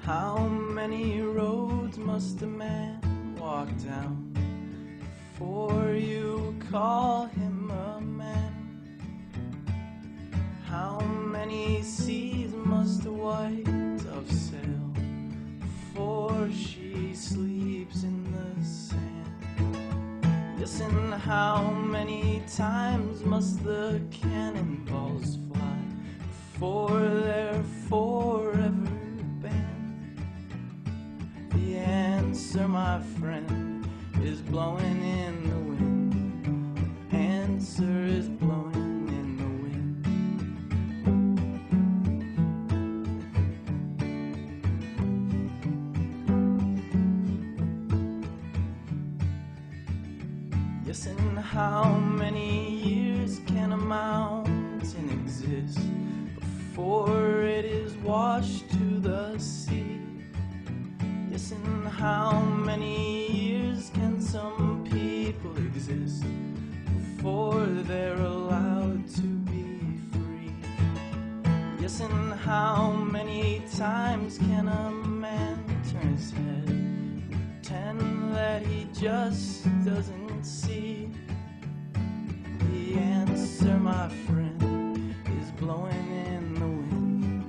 How many roads must a man walk down before you call him a man? How many seas must a white dove sail before she sleeps in the sand? Listen, how many times must the cannonballs fly before they're forever banned? The answer, my friend, is blowing in the wind. Answer is blowing in the wind. Yes, and how many years can a mountain exist before it is washed to the sea? Yes, and how many years can some people exist before they're allowed to be free? Yes, and how many times can a man turn his head and pretend that he just doesn't see? The answer, my friend, is blowing in the wind.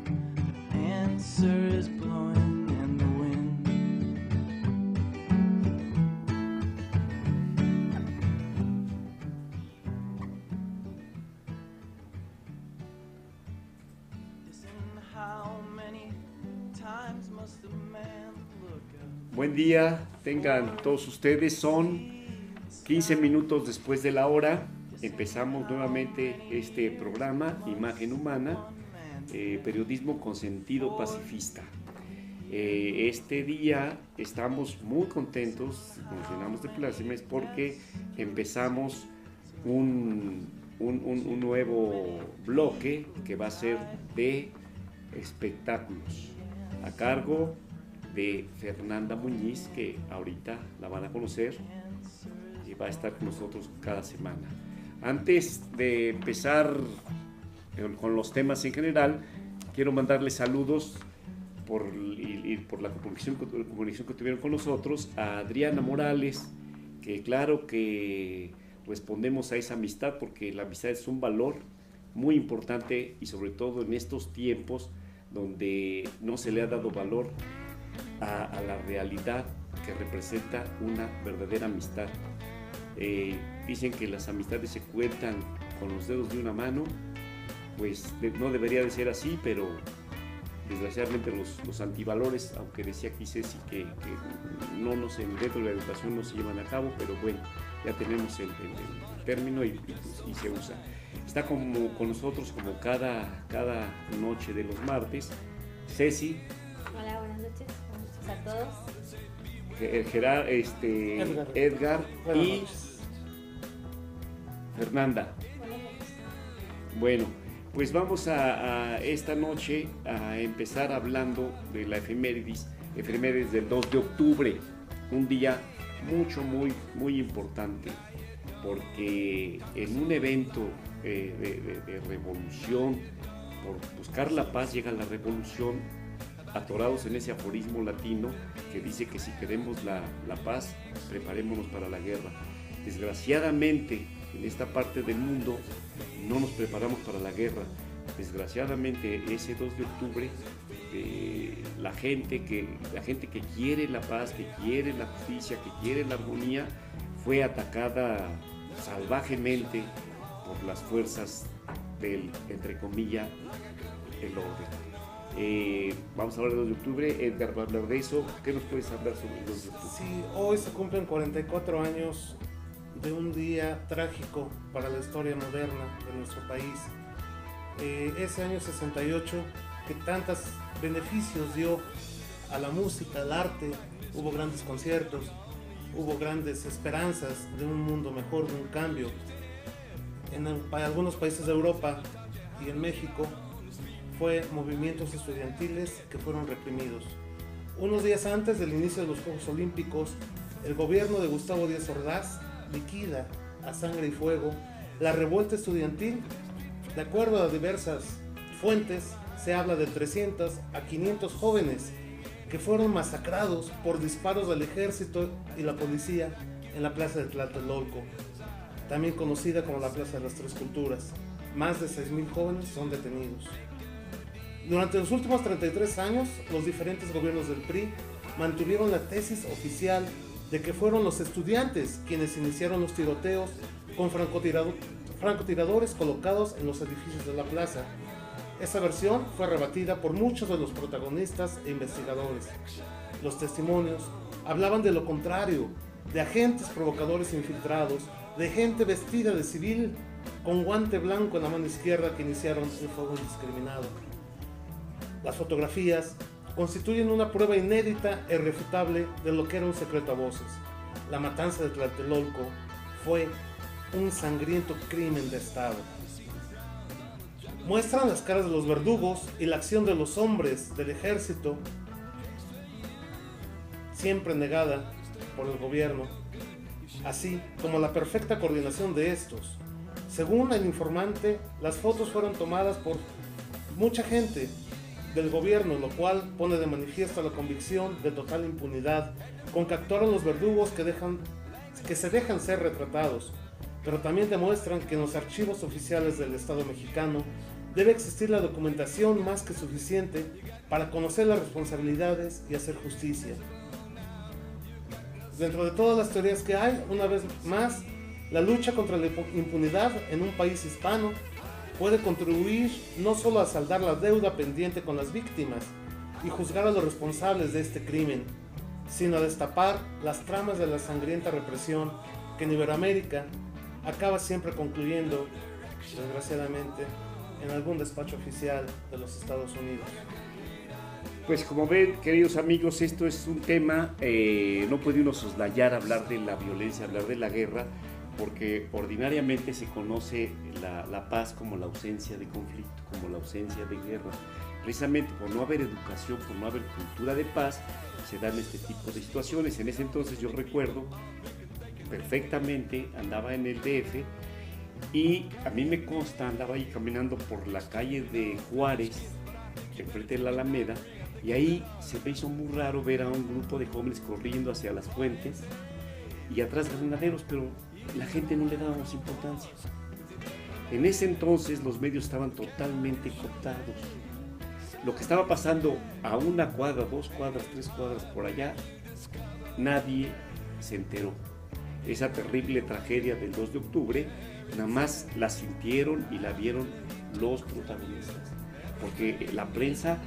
Answer is blowing in the wind. Listen, how many times must a man look up? Buen día, tengan todos ustedes, son 15 minutos después de la hora. Empezamos nuevamente este programa, Imagen Humana, periodismo con sentido pacifista. Este día estamos muy contentos, nos llenamos de plácemes porque empezamos un nuevo bloque que va a ser de espectáculos a cargo de Fernanda Muñiz, que ahorita la van a conocer y va a estar con nosotros cada semana. Antes de empezar con los temas en general, quiero mandarles saludos por la comunicación que tuvieron con nosotros a Adriana Morales, que claro que respondemos a esa amistad porque la amistad es un valor muy importante y sobre todo en estos tiempos donde no se le ha dado valor a la realidad que representa una verdadera amistad. Dicen que las amistades se cuentan con los dedos de una mano, pues no debería de ser así, pero desgraciadamente los antivalores, aunque decía aquí Ceci que no dentro de la educación no se llevan a cabo, pero bueno, ya tenemos el término y se usa. Está con nosotros como cada noche de los martes, Ceci. Hola, buenas noches a todos. Edgar y Fernanda. Bueno, pues vamos a esta noche a empezar hablando de la efemérides del 2 de octubre, un día muy importante, porque en un evento de revolución, por buscar la paz llega la revolución, atorados en ese aforismo latino que dice que si queremos la paz, preparémonos para la guerra. Desgraciadamente, en esta parte del mundo no nos preparamos para la guerra. Desgraciadamente, ese 2 de octubre, la gente que quiere la paz, que quiere la justicia, que quiere la armonía, fue atacada salvajemente por las fuerzas del, entre comillas, el orden. Vamos a hablar del 2 de octubre. Edgar va a hablar de eso. ¿Qué nos puedes hablar sobre el 2 de octubre? Sí, hoy se cumplen 44 años de un día trágico para la historia moderna de nuestro país. Ese año 68 que tantos beneficios dio a la música, al arte, hubo grandes conciertos, hubo grandes esperanzas de un mundo mejor, de un cambio. En algunos países de Europa y en México fue movimientos estudiantiles que fueron reprimidos. Unos días antes del inicio de los Juegos Olímpicos, el gobierno de Gustavo Díaz Ordaz liquida a sangre y fuego la revuelta estudiantil. De acuerdo a diversas fuentes, se habla de 300 a 500 jóvenes que fueron masacrados por disparos del ejército y la policía en la plaza de Tlatelolco, también conocida como la Plaza de las Tres Culturas. Más de 6,000 jóvenes son detenidos. Durante los últimos 33 años, los diferentes gobiernos del PRI mantuvieron la tesis oficial de que fueron los estudiantes quienes iniciaron los tiroteos con francotiradores colocados en los edificios de la plaza. Esa versión fue rebatida por muchos de los protagonistas e investigadores. Los testimonios hablaban de lo contrario, de agentes provocadores infiltrados, de gente vestida de civil con guante blanco en la mano izquierda que iniciaron el fuego indiscriminado. Las fotografías constituyen una prueba inédita e irrefutable de lo que era un secreto a voces. La matanza de Tlatelolco fue un sangriento crimen de Estado. Muestran las caras de los verdugos y la acción de los hombres del ejército, siempre negada por el gobierno, así como la perfecta coordinación de estos. Según el informante, las fotos fueron tomadas por mucha gente del gobierno, lo cual pone de manifiesto la convicción de total impunidad con que actuaron los verdugos que se dejan ser retratados, pero también demuestran que en los archivos oficiales del Estado mexicano debe existir la documentación más que suficiente para conocer las responsabilidades y hacer justicia. Dentro de todas las teorías que hay, una vez más, la lucha contra la impunidad en un país hispano puede contribuir no solo a saldar la deuda pendiente con las víctimas y juzgar a los responsables de este crimen, sino a destapar las tramas de la sangrienta represión que en Iberoamérica acaba siempre concluyendo, desgraciadamente, en algún despacho oficial de los Estados Unidos. Pues como ven, queridos amigos, esto es un tema, no puede uno soslayar hablar de la violencia, hablar de la guerra, porque ordinariamente se conoce la paz como la ausencia de conflicto, como la ausencia de guerra. Precisamente por no haber educación, por no haber cultura de paz, se dan este tipo de situaciones. En ese entonces yo recuerdo perfectamente, andaba en el DF y a mí me consta, andaba ahí caminando por la calle de Juárez, enfrente de la Alameda, y ahí se me hizo muy raro ver a un grupo de jóvenes corriendo hacia las fuentes y atrás granaderos, pero la gente no le dábamos importancia. En ese entonces los medios estaban totalmente cooptados. Lo que estaba pasando a una cuadra, 2 cuadras, 3 cuadras por allá, nadie se enteró. Esa terrible tragedia del 2 de octubre, nada más la sintieron y la vieron los protagonistas. Porque la prensa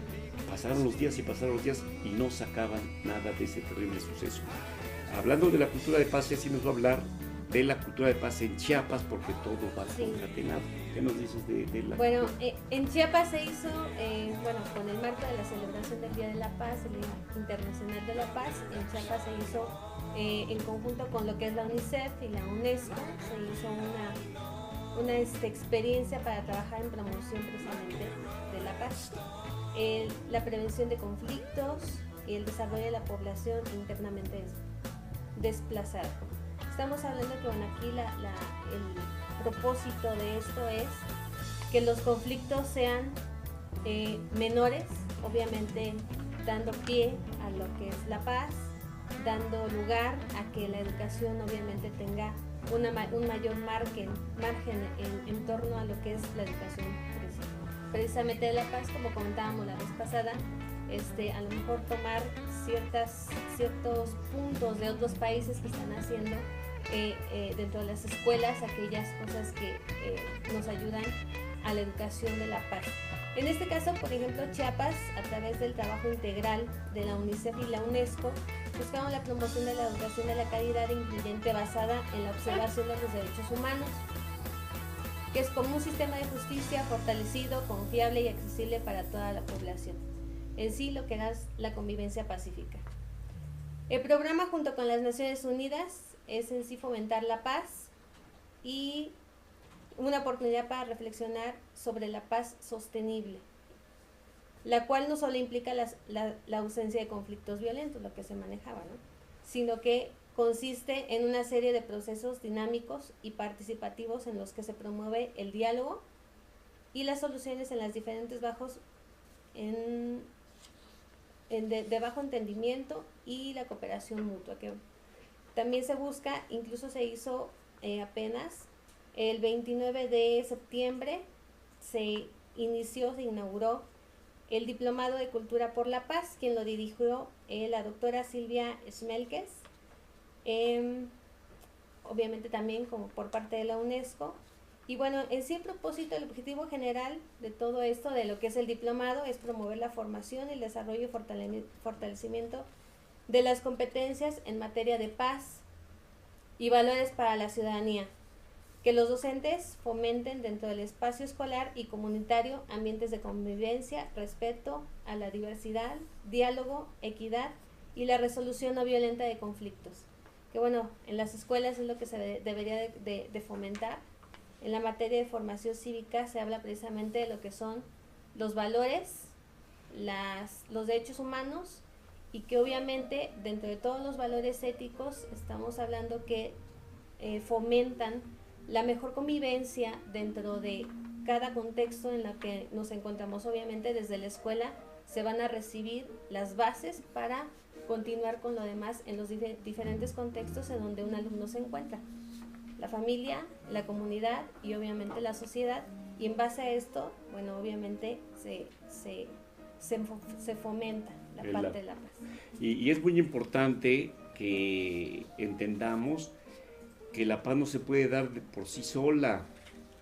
pasaron los días y no sacaban nada de ese terrible suceso. Hablando de la cultura de paz, sí nos va a hablar de la cultura de paz en Chiapas, porque todo va concatenado. ¿Qué nos dices de la Bueno, en Chiapas se hizo, con el marco de la celebración del Día de la Paz, el Día Internacional de la Paz, en Chiapas se hizo en conjunto con lo que es la UNICEF y la UNESCO, se hizo una experiencia para trabajar en promoción precisamente de la paz, la prevención de conflictos y el desarrollo de la población internamente desplazada. Estamos hablando que aquí el propósito de esto es que los conflictos sean menores, obviamente dando pie a lo que es la paz, dando lugar a que la educación obviamente tenga un mayor margen en torno a lo que es la educación precisamente de la paz, como comentábamos la vez pasada. A lo mejor tomar ciertos puntos de otros países que están haciendo dentro de las escuelas, aquellas cosas que nos ayudan a la educación de la paz. En este caso, por ejemplo, Chiapas, a través del trabajo integral de la UNICEF y la UNESCO, buscamos la promoción de la educación de la calidad incluyente basada en la observación de los derechos humanos, que es como un sistema de justicia fortalecido, confiable y accesible para toda la población. En sí, lo que es la convivencia pacífica. El programa, junto con las Naciones Unidas, es en sí fomentar la paz y una oportunidad para reflexionar sobre la paz sostenible, la cual no solo implica la ausencia de conflictos violentos, lo que se manejaba, ¿no?, sino que consiste en una serie de procesos dinámicos y participativos en los que se promueve el diálogo y las soluciones en las diferentes de bajo entendimiento y la cooperación mutua, que también se busca, incluso se hizo apenas el 29 de septiembre, se inauguró el Diplomado de Cultura por la Paz, quien lo dirigió la doctora Silvia Schmelkes, obviamente también como por parte de la UNESCO. Y bueno, en sí el propósito, el objetivo general de todo esto, de lo que es el diplomado, es promover la formación, el desarrollo y fortalecimiento de las competencias en materia de paz y valores para la ciudadanía, que los docentes fomenten dentro del espacio escolar y comunitario ambientes de convivencia, respeto a la diversidad, diálogo, equidad y la resolución no violenta de conflictos. Que bueno, en las escuelas es lo que se debería de fomentar. En la materia de formación cívica se habla precisamente de lo que son los valores, los derechos humanos, y que obviamente dentro de todos los valores éticos estamos hablando que fomentan la mejor convivencia dentro de cada contexto en el que nos encontramos. Obviamente desde la escuela se van a recibir las bases para continuar con lo demás en los diferentes contextos en donde un alumno se encuentra. La familia, la comunidad y obviamente la sociedad, y en base a esto, bueno, obviamente se fomenta la parte de la paz. Y es muy importante que entendamos que la paz no se puede dar por sí sola.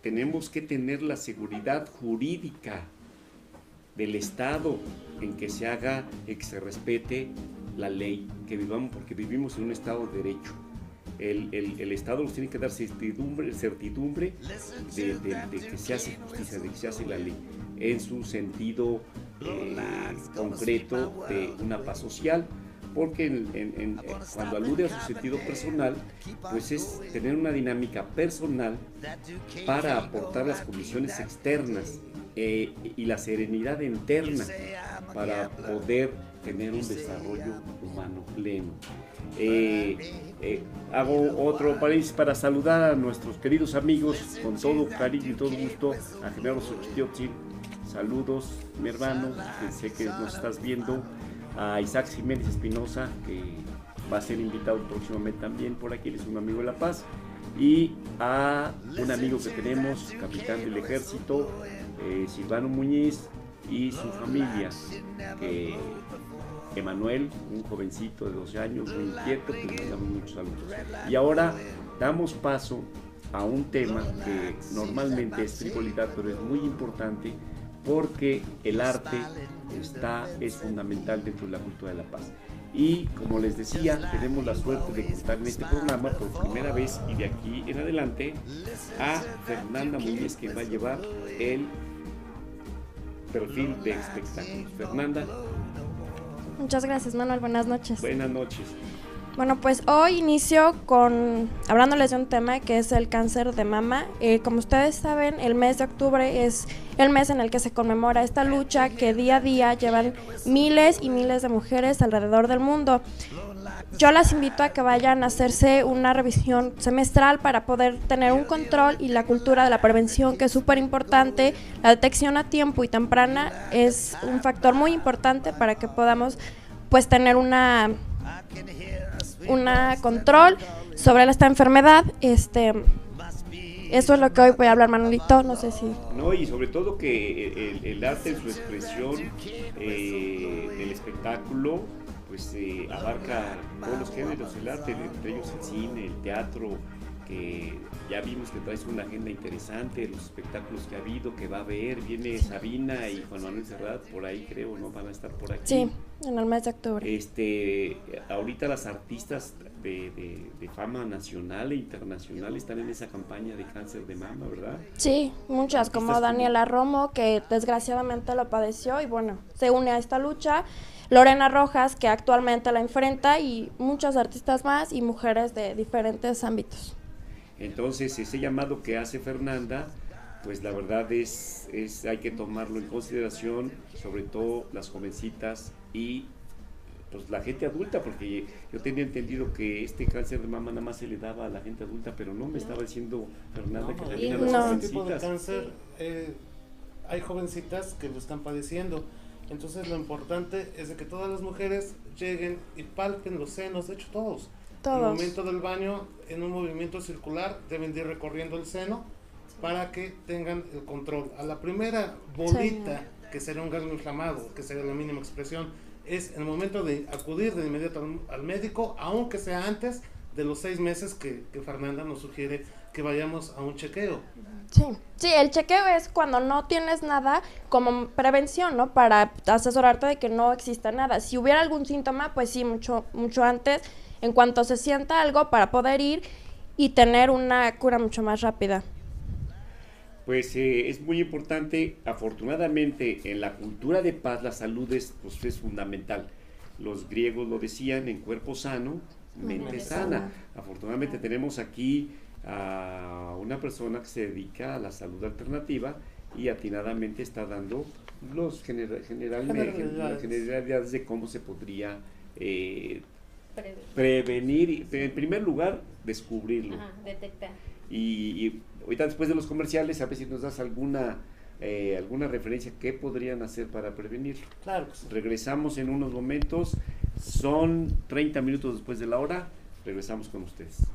Tenemos que tener la seguridad jurídica del Estado en que se haga, que se respete la ley, que vivamos, porque vivimos en un Estado de derecho. El Estado nos tiene que dar certidumbre de que se hace justicia, de que se hace la ley, en su sentido concreto de una paz social, porque cuando alude a su sentido personal, pues es tener una dinámica personal para aportar las condiciones externas y la serenidad interna para poder tener un desarrollo humano pleno. Hago otro paréntesis para saludar a nuestros queridos amigos con todo cariño y todo gusto. A Genaro Xochitl, saludos, mi hermano, que sé que nos estás viendo. A Isaac Jiménez Espinosa, que va a ser invitado próximamente también por aquí, él es un amigo de La Paz. Y a un amigo que tenemos, capitán del ejército, Silvano Muñiz y su familia, Emanuel, un jovencito de 12 años, muy inquieto, que le damos muchos saludos. Y ahora damos paso a un tema que normalmente es frivolidad, pero es muy importante porque el arte es fundamental dentro de la cultura de la paz. Y como les decía, tenemos la suerte de contar en este programa por primera vez y de aquí en adelante a Fernanda Muñiz, que va a llevar el perfil de espectáculos. Fernanda. Muchas gracias, Manuel. Buenas noches. Buenas noches. Bueno, pues hoy inicio hablándoles de un tema que es el cáncer de mama. Como ustedes saben, el mes de octubre es el mes en el que se conmemora esta lucha que día a día llevan miles y miles de mujeres alrededor del mundo. Yo las invito a que vayan a hacerse una revisión semestral para poder tener un control y la cultura de la prevención, que es súper importante. La detección a tiempo y temprana es un factor muy importante para que podamos pues tener una control sobre esta enfermedad. Eso es lo que hoy voy a hablar, Manuelito, no sé si... No, y sobre todo que el arte en su expresión del espectáculo, pues abarca todos los géneros del arte, entre ellos el cine, el teatro, que ya vimos que traes una agenda interesante, los espectáculos que ha habido, que va a haber, viene Sabina y Juan Manuel Serrat, por ahí creo, ¿no? Van a estar por aquí. Sí, en el mes de octubre. Ahorita las artistas de fama nacional e internacional están en esa campaña de cáncer de mama, ¿verdad? Sí, muchas, como Daniela Romo, que desgraciadamente lo padeció y bueno, se une a esta lucha. Lorena Rojas, que actualmente la enfrenta, y muchas artistas más y mujeres de diferentes ámbitos. Entonces, ese llamado que hace Fernanda, pues la verdad hay que tomarlo en consideración, sobre todo las jovencitas y pues la gente adulta, porque yo tenía entendido que este cáncer de mama nada más se le daba a la gente adulta, pero no, me estaba diciendo Fernanda que también a las jovencitas. Este tipo de cáncer, hay jovencitas que lo están padeciendo, Entonces lo importante es de que todas las mujeres lleguen y palpen los senos, de hecho todos. En el momento del baño, en un movimiento circular, deben de ir recorriendo el seno para que tengan el control. A la primera bolita, que será un ganglio inflamado, que sería la mínima expresión, es en el momento de acudir de inmediato al médico, aunque sea antes de los 6 meses que Fernanda nos sugiere que vayamos a un chequeo. Sí, el chequeo es cuando no tienes nada como prevención, ¿no? Para asesorarte de que no exista nada. Si hubiera algún síntoma, pues sí, mucho antes, en cuanto se sienta algo, para poder ir y tener una cura mucho más rápida. Pues es muy importante, afortunadamente en la cultura de paz la salud es fundamental. Los griegos lo decían, en cuerpo sano, mente sana. Afortunadamente tenemos aquí a una persona que se dedica a la salud alternativa y atinadamente está dando las generalidades de cómo se podría prevenir y, en primer lugar, descubrirlo. Detectar. Y ahorita después de los comerciales, a ver si nos das alguna referencia qué podrían hacer para prevenirlo. Claro que sí. Regresamos en unos momentos, son 30 minutos después de la hora, regresamos con ustedes.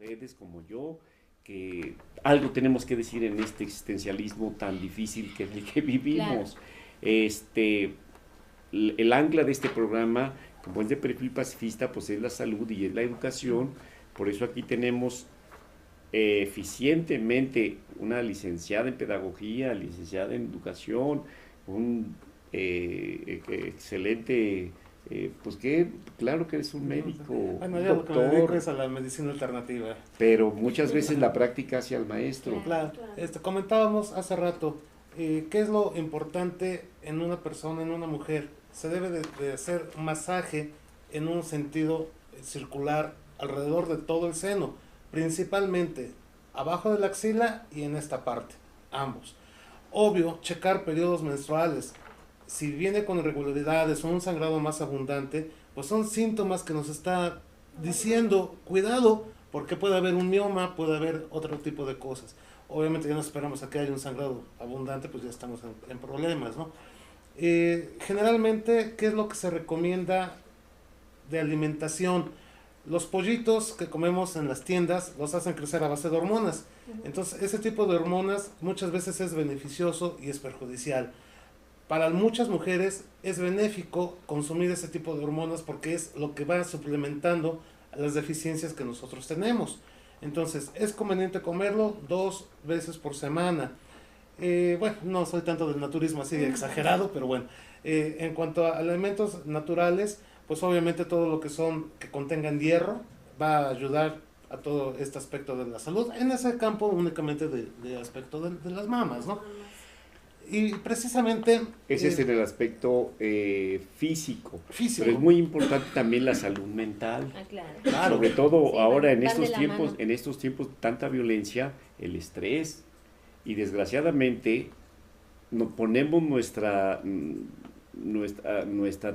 Ustedes como yo, que algo tenemos que decir en este existencialismo tan difícil que en el que vivimos. Claro. El ancla de este programa, como es de perfil pacifista, pues es la salud y es la educación, Por eso aquí tenemos eficientemente una licenciada en pedagogía, licenciada en educación, un excelente, pues que claro que eres un médico, Bueno, un yo lo que me dedico doctor, es a la medicina alternativa. pero muchas veces la práctica hace al maestro. Claro, comentábamos hace rato, ¿qué es lo importante en una persona, en una mujer? Se debe de hacer un masaje en un sentido circular alrededor de todo el seno, principalmente abajo de la axila y en esta parte, ambos. Obvio, checar periodos menstruales. Si viene con irregularidades o un sangrado más abundante, pues son síntomas que nos está diciendo, cuidado, porque puede haber un mioma, puede haber otro tipo de cosas. Obviamente ya no esperamos a que haya un sangrado abundante, pues ya estamos en problemas, ¿no? Generalmente, ¿qué es lo que se recomienda de alimentación? Los pollitos que comemos en las tiendas los hacen crecer a base de hormonas. Entonces, ese tipo de hormonas muchas veces es beneficioso y es perjudicial. Para muchas mujeres es benéfico consumir ese tipo de hormonas porque es lo que va suplementando las deficiencias que nosotros tenemos. Entonces, es conveniente comerlo 2 veces por semana. Bueno, no soy tanto del naturismo así exagerado, pero bueno, en cuanto a alimentos naturales, pues obviamente todo lo que contengan hierro va a ayudar a todo este aspecto de la salud, en ese campo únicamente de aspecto de las mamas, ¿no? Y precisamente... Ese es en el aspecto físico, Físico. pero es muy importante también la salud mental. Claro. Sobre todo Sí, ahora van de la mano. en estos tiempos de tanta violencia, el estrés, y desgraciadamente nos ponemos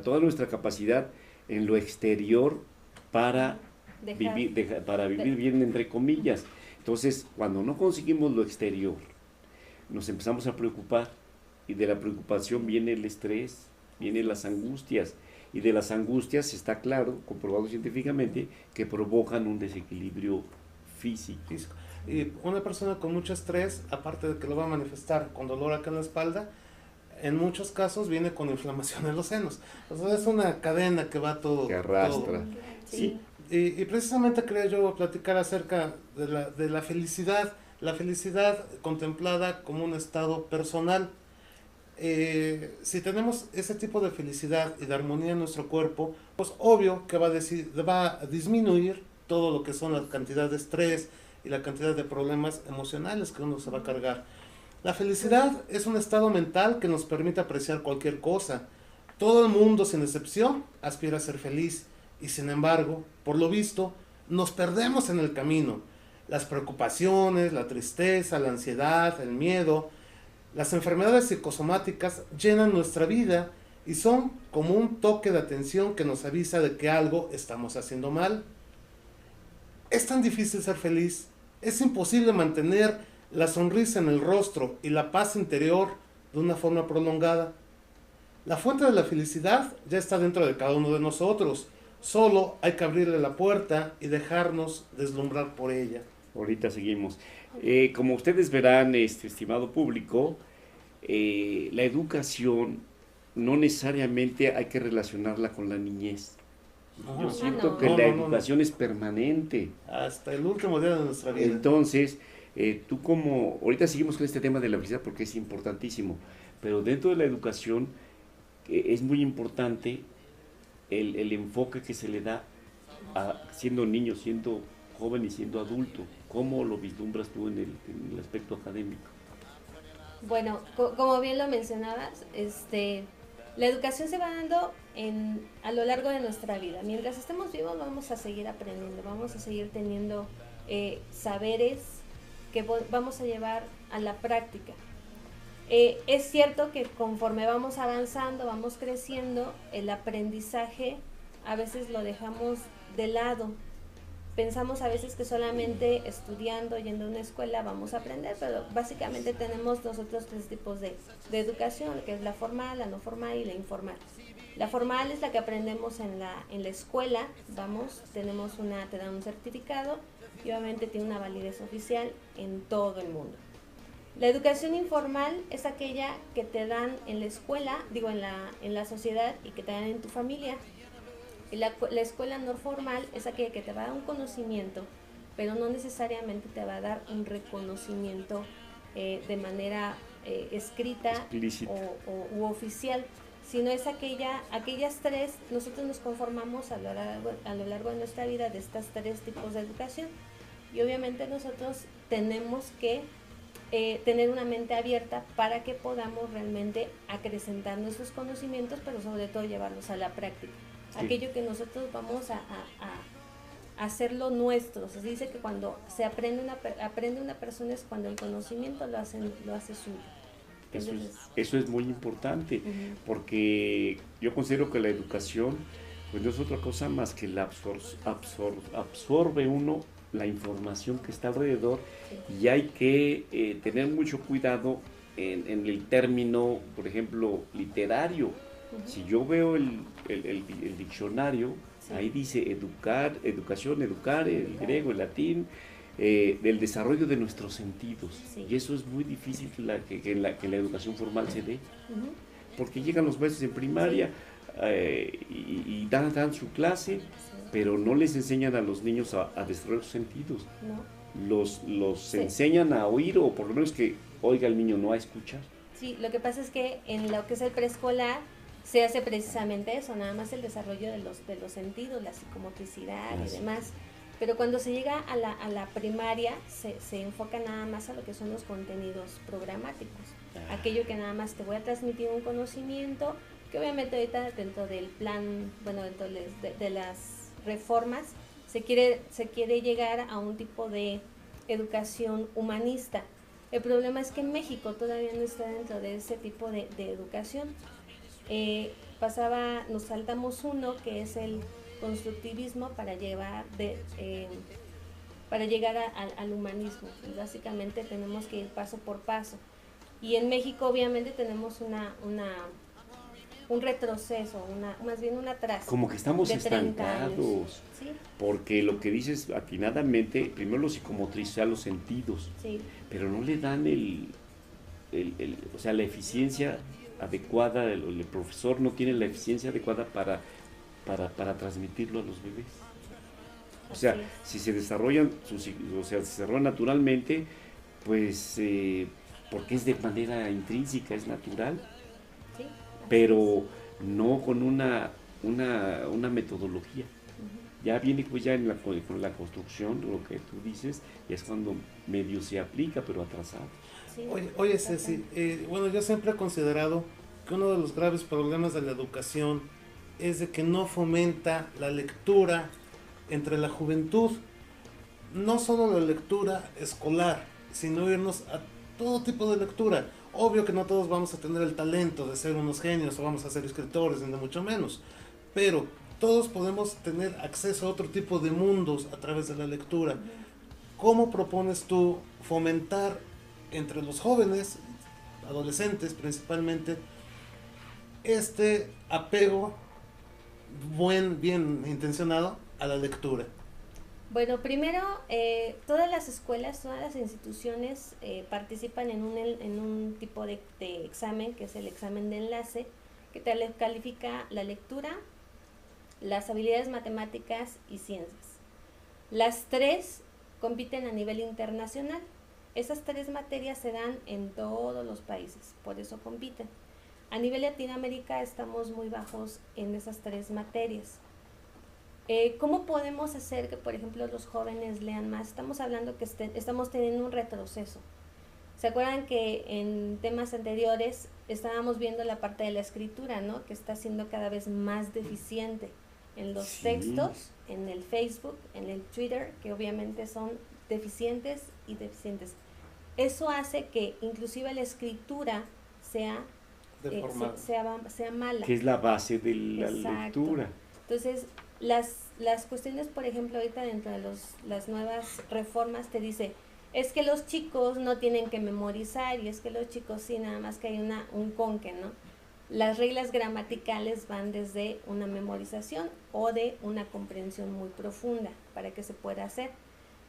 toda nuestra capacidad en lo exterior para vivir bien, entre comillas. Entonces, cuando no conseguimos lo exterior, nos empezamos a preocupar, y de la preocupación viene el estrés, vienen las angustias, y de las angustias está claro, comprobado científicamente, que provocan un desequilibrio físico. Y una persona con mucho estrés, aparte de que lo va a manifestar con dolor acá en la espalda, en muchos casos viene con inflamación en los senos. O sea, es una cadena que va todo. Que arrastra. Todo. Sí. Y precisamente quería yo platicar acerca de la felicidad contemplada como un estado personal. Si tenemos ese tipo de felicidad y de armonía en nuestro cuerpo, pues obvio que va a disminuir todo lo que son la cantidad de estrés y la cantidad de problemas emocionales que uno se va a cargar. La felicidad es un estado mental que nos permite apreciar cualquier cosa. Todo el mundo, sin excepción, aspira a ser feliz, y sin embargo, por lo visto, nos perdemos en el camino. Las preocupaciones, la tristeza, la ansiedad, el miedo, las enfermedades psicosomáticas llenan nuestra vida y son como un toque de atención que nos avisa de que algo estamos haciendo mal. Es tan difícil ser feliz, es imposible mantener la sonrisa en el rostro y la paz interior de una forma prolongada. La fuente de la felicidad ya está dentro de cada uno de nosotros, solo hay que abrirle la puerta y dejarnos deslumbrar por ella. Ahorita seguimos. Como ustedes verán, estimado público, la educación no necesariamente hay que relacionarla con la niñez. No. Yo siento no. que No, la no, no. educación es permanente. Hasta el último día de nuestra vida. Entonces, ahorita seguimos con este tema de la felicidad porque es importantísimo, pero dentro de la educación es muy importante el enfoque que se le da siendo niño, siendo joven y siendo adulto. ¿Cómo lo vislumbras tú en el aspecto académico? Bueno, como bien lo mencionabas, la educación se va dando a lo largo de nuestra vida. Mientras estemos vivos vamos a seguir aprendiendo, vamos a seguir teniendo saberes que vamos a llevar a la práctica. Es cierto que conforme vamos avanzando, vamos creciendo, el aprendizaje a veces lo dejamos de lado. Pensamos a veces que solamente estudiando, yendo a una escuela vamos a aprender, pero básicamente tenemos nosotros 3 tipos de educación, que es la formal, la no formal y la informal. La formal es la que aprendemos en la escuela, te dan un certificado y obviamente tiene una validez oficial en todo el mundo. La educación informal es aquella que te dan en la escuela, en la sociedad y que te dan en tu familia. Y la escuela no formal es aquella que te va a dar un conocimiento, pero no necesariamente te va a dar un reconocimiento de manera escrita explícita u oficial, sino es aquellas tres. Nosotros nos conformamos a lo largo de nuestra vida de estas tres tipos de educación, y obviamente nosotros tenemos que tener una mente abierta para que podamos realmente acrecentar nuestros conocimientos, pero sobre todo llevarlos a la práctica. Sí. Aquello que nosotros vamos a hacerlo nuestro. Se dice que cuando se aprende una persona es cuando el conocimiento lo hace suyo. Eso es muy importante, porque yo considero que la educación pues no es otra cosa más que la absorbe uno la información que está alrededor, y hay que tener mucho cuidado en el término, por ejemplo, literario. Si yo veo el diccionario, ahí dice educación, educar, el griego, el latín, del desarrollo de nuestros sentidos. Y eso es muy difícil que en la educación formal se dé, porque llegan los maestros en primaria y dan su clase, pero no les enseñan a los niños a desarrollar sus sentidos. Los enseñan a oír, o por lo menos que oiga el niño, no a escuchar. Sí, lo que pasa es que en lo que es el preescolar se hace precisamente eso, nada más el desarrollo de los sentidos, la psicomotricidad y demás. Pero cuando se llega a la primaria se enfoca nada más a lo que son los contenidos programáticos. Aquello que nada más te voy a transmitir un conocimiento, que obviamente ahorita dentro del plan, bueno, dentro de las reformas, se quiere llegar a un tipo de educación humanista. El problema es que México todavía no está dentro de ese tipo de educación. Nos saltamos uno que es el constructivismo para llegar al humanismo. Y básicamente tenemos que ir paso por paso. Y en México obviamente tenemos un retroceso, más bien un atraso. Como que estamos estancados, ¿sí? Porque lo que dices atinadamente, primero lo psicomotriz, o sea, los sentidos, sí, pero no le dan o sea, la eficiencia adecuada, el profesor no tiene la eficiencia adecuada para transmitirlo a los bebés. O sea, si se desarrollan, se desarrollan naturalmente, pues porque es de manera intrínseca, es natural, sí, pero no con una metodología. Ya viene pues ya con la construcción, lo que tú dices, y es cuando medio se aplica, pero atrasado. sí. Oye Ceci, bueno, yo siempre he considerado que uno de los graves problemas de la educación es de que no fomenta la lectura entre la juventud. No solo la lectura escolar, sino irnos a todo tipo de lectura. Obvio que no todos vamos a tener el talento de ser unos genios o vamos a ser escritores, ni de mucho menos, pero todos podemos tener acceso a otro tipo de mundos a través de la lectura. ¿Cómo propones tú fomentar entre los jóvenes, adolescentes principalmente, este apego bien intencionado a la lectura? Bueno, primero, todas las escuelas, todas las instituciones participan en un tipo de examen, que es el examen de enlace, que te califica la lectura, las habilidades matemáticas y ciencias. Las tres compiten a nivel internacional. Esas tres materias se dan en todos los países, por eso compiten. A nivel Latinoamérica estamos muy bajos en esas tres materias. ¿Cómo podemos hacer que, por ejemplo, los jóvenes lean más? Estamos hablando que estamos teniendo un retroceso. ¿Se acuerdan que en temas anteriores estábamos viendo la parte de la escritura, ¿no? Que está siendo cada vez más deficiente en los textos, en el Facebook, en el Twitter, que obviamente son deficientes y deficientes. Eso hace que inclusive la escritura sea mala. Que es la base de la Exacto. lectura. Entonces, las cuestiones, por ejemplo, ahorita dentro de las nuevas reformas te dice, es que los chicos no tienen que memorizar, y es que los chicos sí, nada más que hay un conque, ¿no? Las reglas gramaticales van desde una memorización o de una comprensión muy profunda para que se pueda hacer.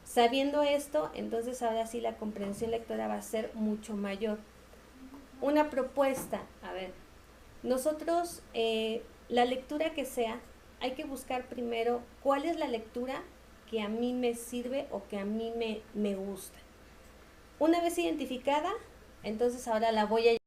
Sabiendo esto, entonces ahora sí la comprensión lectora va a ser mucho mayor. Una propuesta, a ver, nosotros, la lectura que sea, hay que buscar primero cuál es la lectura que a mí me sirve o que a mí me gusta. Una vez identificada, entonces ahora la voy a